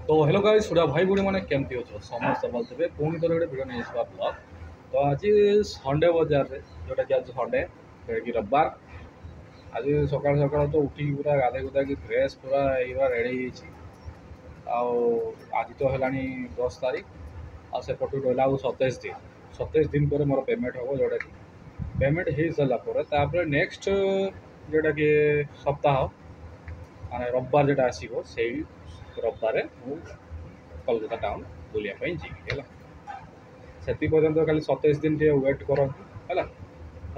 तो hello guys सुधा भाई बुढ़ी मैंने केमती अच्छे समस्त भल थे पुणी थोड़े गोटे भिडियो नहीं आसवा ब्लग तो आज संडे बजार रे जोटा कि आज संडे जोटा कि रविवार आज सकाल सकाल तो उठी पूरा गाधे गुधा कि फ्रेश पूरा एइवा रेडी आज तो है 10 तारीख आसेपटू रहा 27 दिन पर मोर पेमेंट हम जोटा कि पेमेंट हो सारापर नेक्स्ट जोटा कि सप्ताह माने रविवार जोटा आसो से रविवार कोलकाता टाउन बुलायापी जी से पर्यंत खाली 27 दिन वेट करते है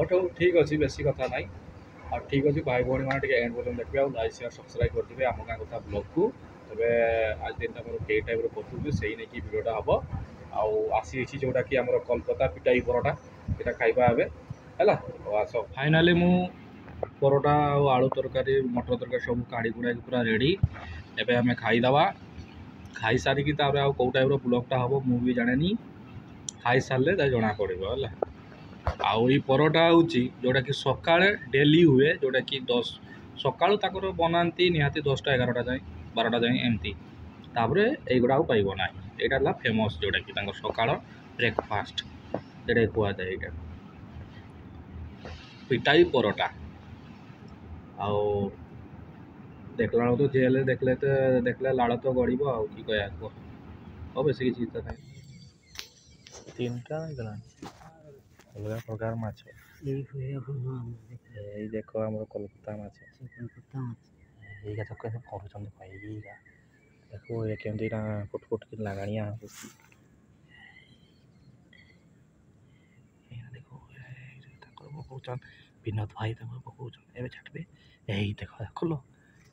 हट हूँ ठीक अच्छे बेसी कथा ना और ठीक अच्छे भाई भाई मैंने एंड पर्यटन देखिए और लाइक शेयर सब्सक्राइब करदे आम गाँ कथा ब्लग को तेरे आज दिन मोर कई टाइप करूँ से नहीं कि भिडटा हम आसी जोटा कि आम कोलकाता पिटाई परोटा यहाँ खाଇବା है आस फाइनाली मु परोटा आलू तरकारी मटर तरकारी सब काढ़ी गुड़ा पूरा रेडी एबे आम खाईदवा खाई सारिकी कौ टाइप ब्लगटा हम मुझे जाने खाई सारे जना पड़ो है आई परोटा हूँ जोटा कि सका डेली हुए जोटा कि 10 सका बनाती निहाती 10टा 11टा जाए 12टा जाए एमती युड़ा पाइबना यहाँ फेमस जोटा कि सका ब्रेकफास्ट जोटा कह जाए यहाँ पिटाई परोटा आउ देखला तो जेल देखले लाड़ तो गड़ब आउ कि कह बेस किसी इच्छा ना 3टा अलग प्रकार माछ देख आम कोलकाता माछ ये तो कैसे पड़ुंट भाई देखो ये केमती फुट फुट कि लगाणिया देखो पकाउन विनोद भाई पकाउन ए छाटबे यही देख देख लो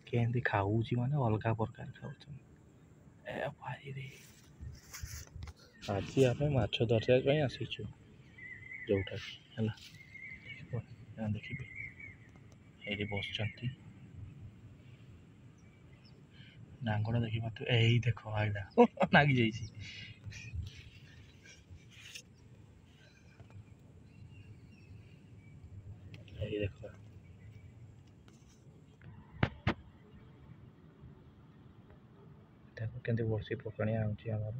केमती खाऊ माने अलग प्रकार खाऊ ए भाई रे आज आम माछ धरवाई आसीचु जोटा है देखिए ये बस नांगड़ा देखी पार्थ यही देख आईला नागी जाइए देख देखो केमती बर्षी पकाणिया आमर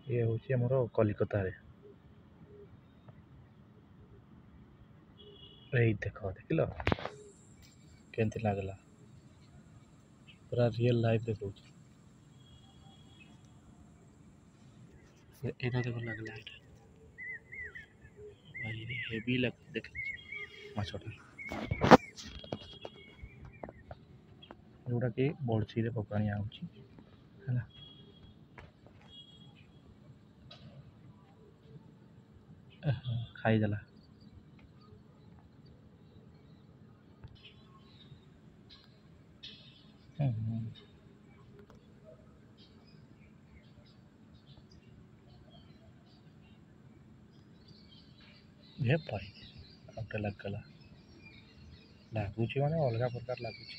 ये हूँ आमर कलिकता यही देख देखिल केमती लगला पूरा रियल लाइफ देखो एटा देख लगला भाई हेवी लग देख माछटा जोटा कि बड़सी पकाणिया है खाईदेला ये भाई आउटे लगला लगुच माने अलग प्रकार लगुच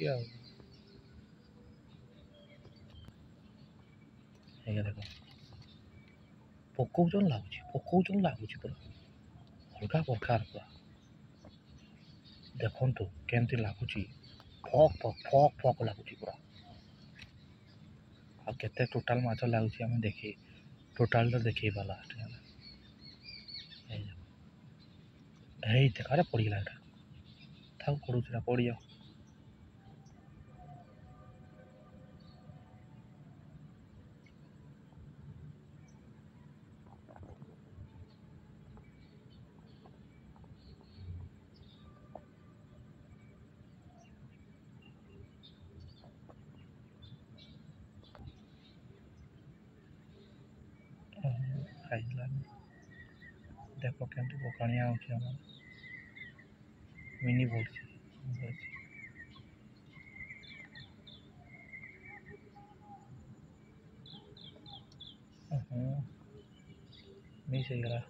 देख पकाउन लगुच पूरा अलग प्रकार पूरा देखु केमती लगुच फक फक फक फक लगुच पूरा आते टोटाल माछ लगुच आम देखी टोटाल तो देख पाला देख अरे पड़गला था पड़ूला पड़ खाई देख केमती पकाणिया मिनी बड़सी मिस होगला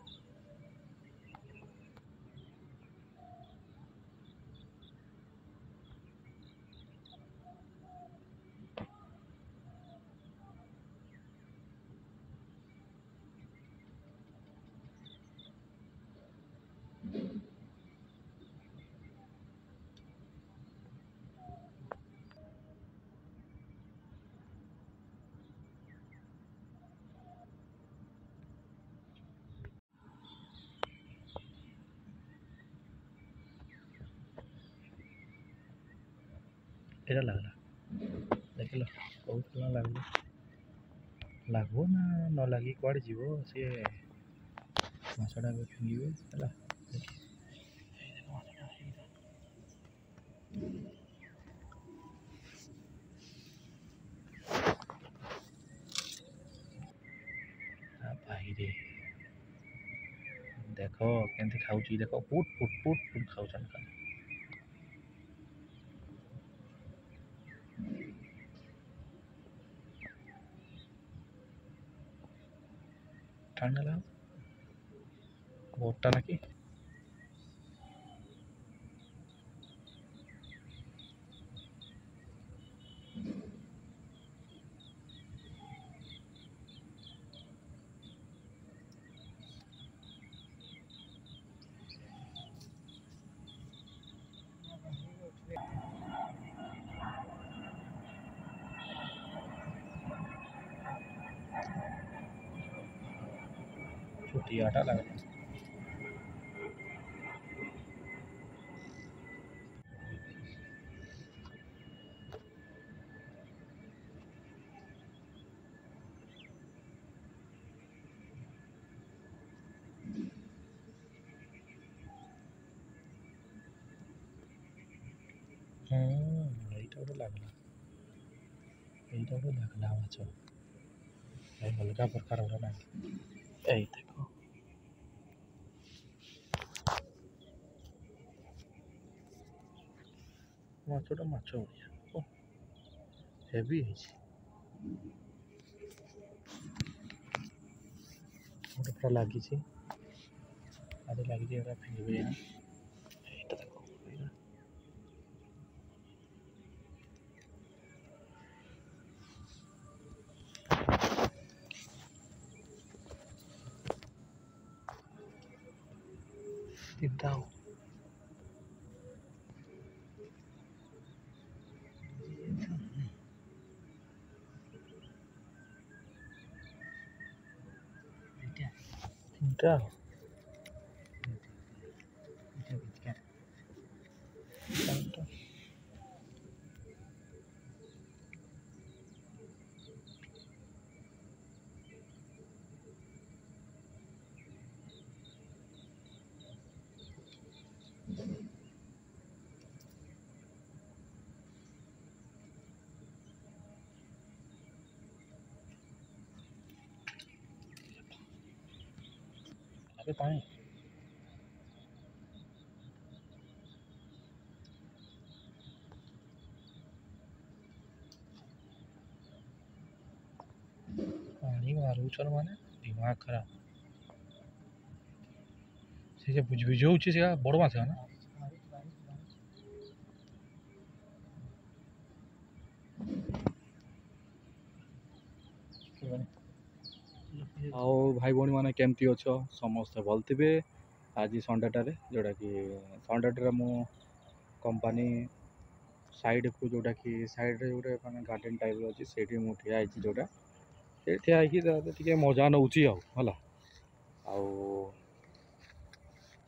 ଏଇଟା ଲାଗିଲା ଦେଖିଲ କହୁଥିଲା ଲାଗିଲା ଲାଗୁ ନା ନ ଲାଗି କୁଆଡ଼େ ଯିବ ସିଏ ମାଛଟା ଏବେ ଫିଙ୍ଗିବେ ହେଲା ଦେଖି ଭାଇରେ ଦେଖ କେମିତି ଖାଉଛି ଦେଖ ପୁଟ୍ ପୁଟ୍ ପୁଟ୍ ପୁଟ୍ ଖାଉଛନ୍ତି ଖାଲି ঠান্ডা লাগ ভোটটা নাকি ଛୋଟିଆଟା ଲାଗିଲା ଏଇଟା ଗୋଟେ ଲାଗିଲା ମାଛ ଏଇ ଅଲଗା ପ୍ରକାର ଗୋଟେ ଲାଗିଲା ଏଇ ଦେଖ ମାଛଟା ମାଛ ଭଳିଆ ହେଭି ହେଇଛି ଗୋଟେ ପୁରା ଲାଗିଛି ଆରେ ଲାଗିଛି ଏଇଟା ଫିଙ୍ଗିବେ ଏଇଟା ଦେଖ ଏଇଟା ତିନିଟା ହଉ ତିନିଟା ଆରେ ପାଣି ପାଣି ମାରୁଛନ୍ ମାନେ ଦିମାଗ ଖରାପ ସେ ଯେ ବୁଝଉଛି ସେ ବଡ଼ ମାଛ ନା ଆଉ ଭାଇ ଭଉଣୀମାନେ କେମିତି ଅଛ ସମସ୍ତେ ଭଲ ଥିବେ ଆଜି ସଣ୍ଡେଟାରେ ଯେଉଁଟାକି ସଣ୍ଡେଟାରେ ମୁଁ କମ୍ପାନୀ ସାଇଡ଼କୁ ଯେଉଁଟାକି ସାଇଡ଼ରେ ଗୋଟେ ମାନେ ଗାର୍ଡ଼େନ୍ ଟାଇପ୍ର ଅଛି ସେଇଠି ମୁଁ ଠିଆ ହେଇଛି ଯେଉଁଟା ସେଇଠି ଠିଆ ହେଇକି ଟିକେ ମଜା ନେଉଛି ଆଉ ହେଲା ଆଉ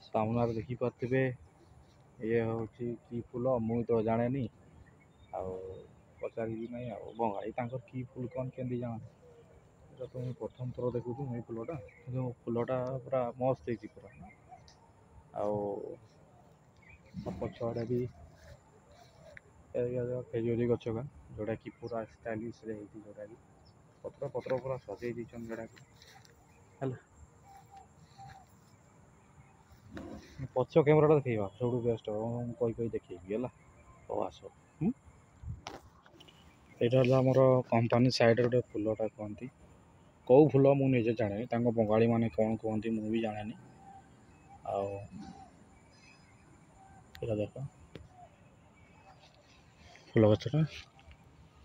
ସାମ୍ନାରେ ଦେଖିପାରୁଥିବେ ଇଏ ହେଉଛି କି ଫୁଲ ମୁଁ ତ ଜାଣେନି ଆଉ ପଚାରିବି ନାହିଁ ଆଉ ବଙ୍ଗାଳୀ ତାଙ୍କର କି ଫୁଲ କ'ଣ କେମିତି ଜାଣନ୍ତି ଏଇଟା ତ ମୁଁ ପ୍ରଥମ ଥର ଦେଖୁଛି ଏଇ ଫୁଲଟା କିନ୍ତୁ ଫୁଲଟା ପୁରା ମସ୍ତ ହେଇଛି ପୁରା ଆଉ ପଛଆଡ଼େ ବି ଖେଜୁରୀ ଗଛ ଯେଉଁଟାକି ପୁରା ଷ୍ଟାଇଲିଶରେ ହେଇଛି ଯେଉଁଟାକି ପତ୍ର ପୁରା ସଜେଇ ଦେଇଛନ୍ତି ଯେଉଁଟାକି ହେଲା ପଛ କ୍ୟାମେରାଟା ଦେଖେଇବା ସବୁଠୁ ବେଷ୍ଟ ମୁଁ କହି ଦେଖେଇବି ହେଲା ହଉ ଆସ ଏଇଟା ହେଲା ଆମର କମ୍ପାନୀ ସାଇଡ଼ରେ ଗୋଟେ ଫୁଲଟା କୁହନ୍ତି କେଉଁ ଫୁଲ ମୁଁ ନିଜେ ଜାଣେନି ତାଙ୍କ ବଙ୍ଗାଳୀ ମାନେ କ'ଣ କୁହନ୍ତି ମୁଁ ବି ଜାଣେନି ଆଉ ଏଇଟା ଦେଖ ଫୁଲ ଗଛଟା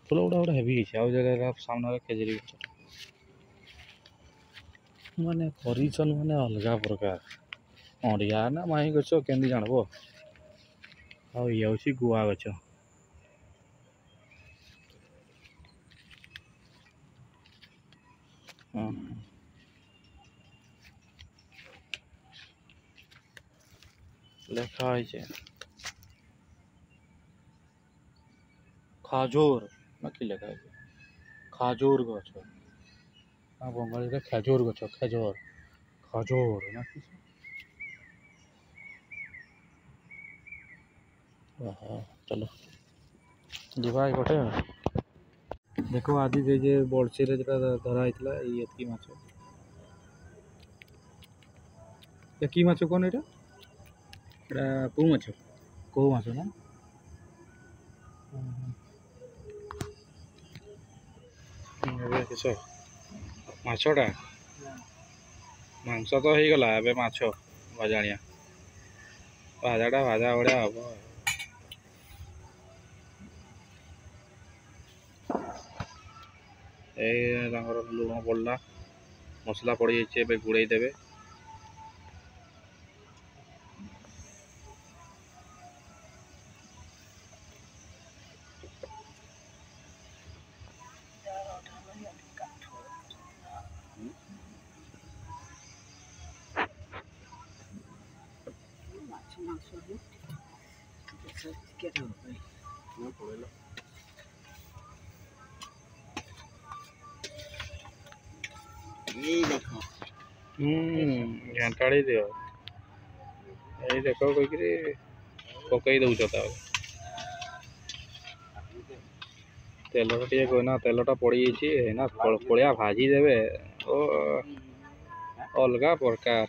ଫୁଲ ଗୁଡ଼ା ହେଭି ହେଇଛି ଆଉ ଜାଗାରେ ସାମ୍ନାରେ ଖେଜୁରୀ ଗଛଟା ମାନେ କରିଛନ୍ ମାନେ ଅଲଗା ପ୍ରକାର ଅଁଡ଼ିଆ ନା ମାଇଁ ଗଛ କେମିତି ଜାଣିବ ଆଉ ଇଏ ହେଉଛି ଗୁଆ ଗଛ ହଁ ଲେଖା ହେଇଛି खाजोर ना कि लेखा है खाजोर गछ बंगाली रे खेजोर गछ खेजोर खजोर ना कि चलो जीवा गोटे देखो आज जे बड़सी रे जेटा धरा होता ये माछ कि माछ कौन एटा एटा को माछ को माछ ना किस माछटा मांस तो हो गला ए माछ भजाणिया भाजाटा भाजा बड़िया हम लुण पड़ा मसला पड़ जाइए गुड़े देवे घंटाड़ी दियो ये देखो कोई पकई दौच तेल टे कहना तेलटा पड़ी ना पड़िया भाजी देवे ओ अलग प्रकार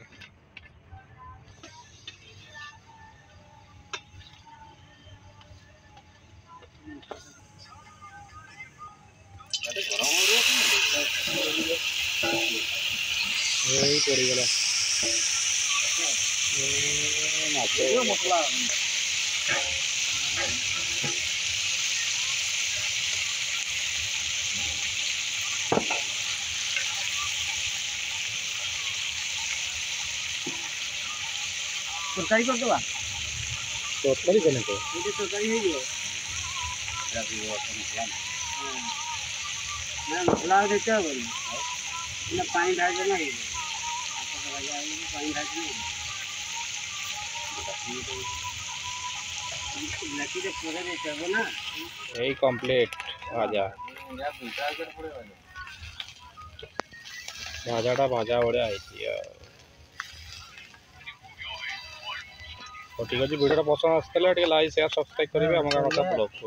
पड़गला मसला तरकारी करदे तरकारी कने तो तरकारी हो गयो मसला देते हो ना पानी ढाल देना है पानी ढाल देना यही कंप्लीट भाजा भाजाटा भाजा बड़िया ठीक अच्छे वीडियो पसंद आसाला लाइक शेयर सब्सक्राइब करेंगे आम गाँव ब्लॉग को।